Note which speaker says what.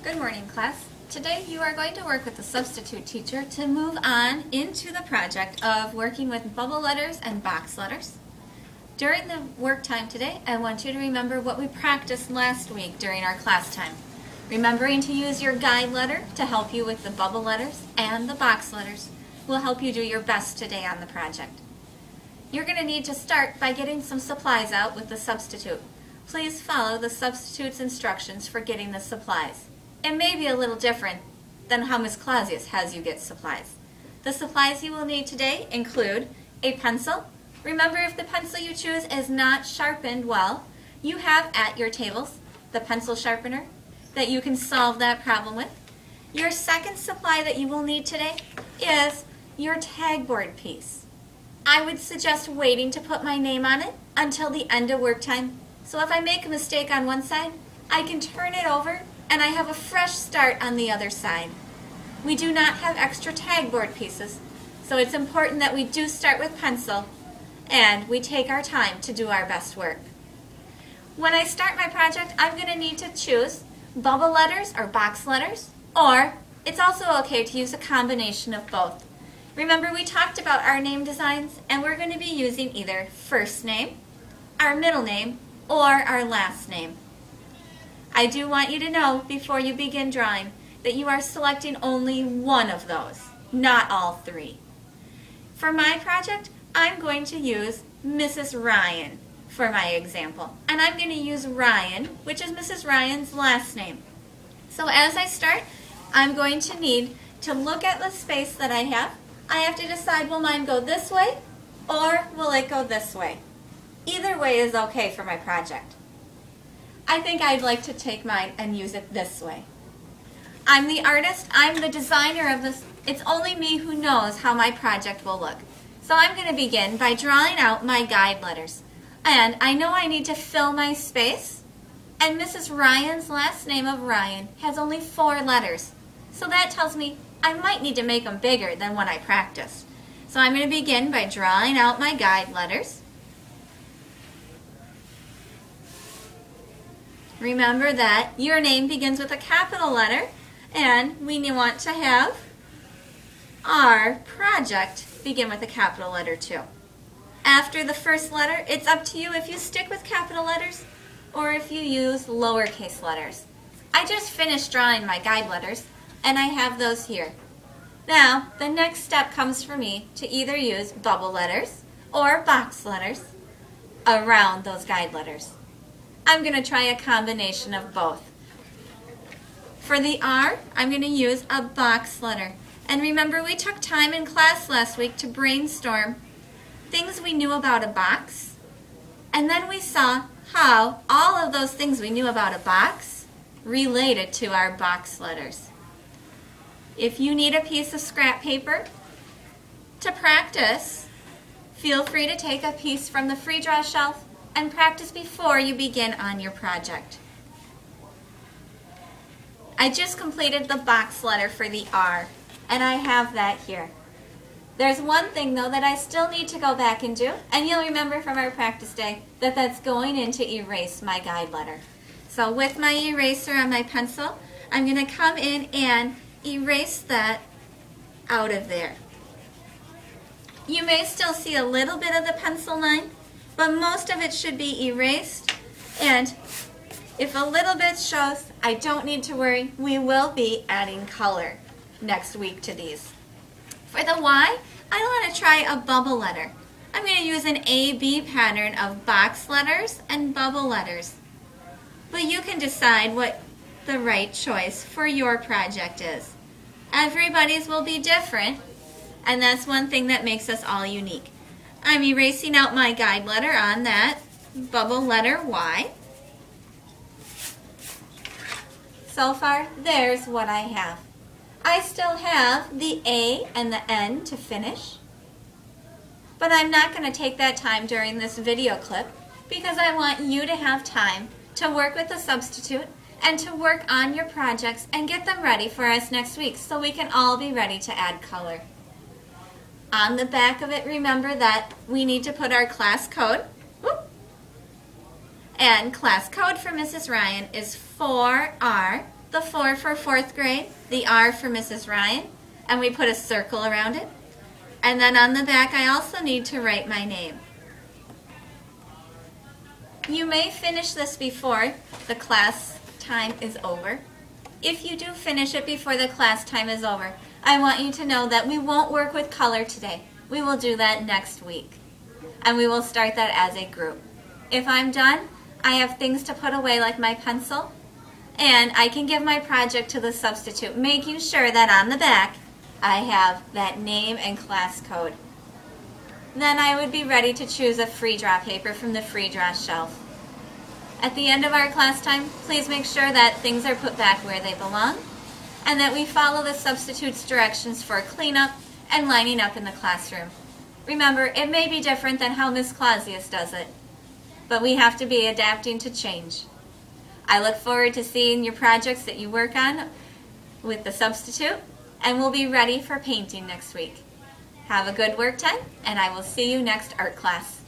Speaker 1: Good morning, class. Today you are going to work with the substitute teacher to move on into the project of working with bubble letters and box letters. During the work time today, I want you to remember what we practiced last week during our class time. Remembering to use your guide letter to help you with the bubble letters and the box letters will help you do your best today on the project. You're going to need to start by getting some supplies out with the substitute. Please follow the substitute's instructions for getting the supplies. It may be a little different than how Ms. Clausius has you get supplies. The supplies you will need today include a pencil. Remember, if the pencil you choose is not sharpened well, you have at your tables the pencil sharpener that you can solve that problem with. Your second supply that you will need today is your tag board piece. I would suggest waiting to put my name on it until the end of work time. So if I make a mistake on one side, I can turn it over and I have a fresh start on the other side. We do not have extra tag board pieces, so it's important that we do start with pencil and we take our time to do our best work. When I start my project, I'm going to need to choose bubble letters or box letters, or it's also okay to use a combination of both. Remember, we talked about our name designs, and we're going to be using either first name, our middle name, or our last name. I do want you to know before you begin drawing that you are selecting only one of those, not all three. For my project, I'm going to use Mrs. Ryan for my example, and I'm going to use Ryan, which is Mrs. Ryan's last name. So as I start, I'm going to need to look at the space that I have. I have to decide, will mine go this way or will it go this way? Either way is okay for my project. I think I'd like to take mine and use it this way. I'm the artist, I'm the designer of this. It's only me who knows how my project will look. So I'm going to begin by drawing out my guide letters. And I know I need to fill my space. And Mrs. Ryan's last name of Ryan has only 4 letters. So that tells me I might need to make them bigger than when I practiced. So I'm going to begin by drawing out my guide letters. Remember that your name begins with a capital letter, and we want to have our project begin with a capital letter too. After the first letter, it's up to you if you stick with capital letters or if you use lowercase letters. I just finished drawing my guide letters, and I have those here. Now, the next step comes for me to either use bubble letters or box letters around those guide letters. I'm going to try a combination of both. For the R, I'm going to use a box letter. And remember, we took time in class last week to brainstorm things we knew about a box. And then we saw how all of those things we knew about a box related to our box letters. If you need a piece of scrap paper to practice, feel free to take a piece from the free draw shelf and practice before you begin on your project. I just completed the box letter for the R, and I have that here. There's one thing though that I still need to go back and do, and you'll remember from our practice day that that's going in to erase my guide letter. So with my eraser on my pencil, I'm going to come in and erase that out of there. You may still see a little bit of the pencil line, but most of it should be erased, and if a little bit shows, I don't need to worry. We will be adding color next week to these. For the Y, I want to try a bubble letter. I'm going to use an A-B pattern of box letters and bubble letters. But you can decide what the right choice for your project is. Everybody's will be different, and that's one thing that makes us all unique. I'm erasing out my guide letter on that bubble letter Y. So far, there's what I have. I still have the A and the N to finish, but I'm not going to take that time during this video clip because I want you to have time to work with the substitute and to work on your projects and get them ready for us next week so we can all be ready to add color. On the back of it, remember that we need to put our class code. And class code for Mrs. Ryan is 4R the 4 for 4th grade, the R for Mrs. Ryan, and we put a circle around it. And then on the back, I also need to write my name. You may finish this before the class time is over. If you do finish it before the class time is over, I want you to know that we won't work with color today. We will do that next week. And we will start that as a group. If I'm done, I have things to put away like my pencil, and I can give my project to the substitute, making sure that on the back I have that name and class code. Then I would be ready to choose a free draw paper from the free draw shelf. At the end of our class time, please make sure that things are put back where they belong and that we follow the substitute's directions for cleanup and lining up in the classroom. Remember, it may be different than how Miss Clausius does it, but we have to be adapting to change. I look forward to seeing your projects that you work on with the substitute, and we'll be ready for painting next week. Have a good work time, and I will see you next art class.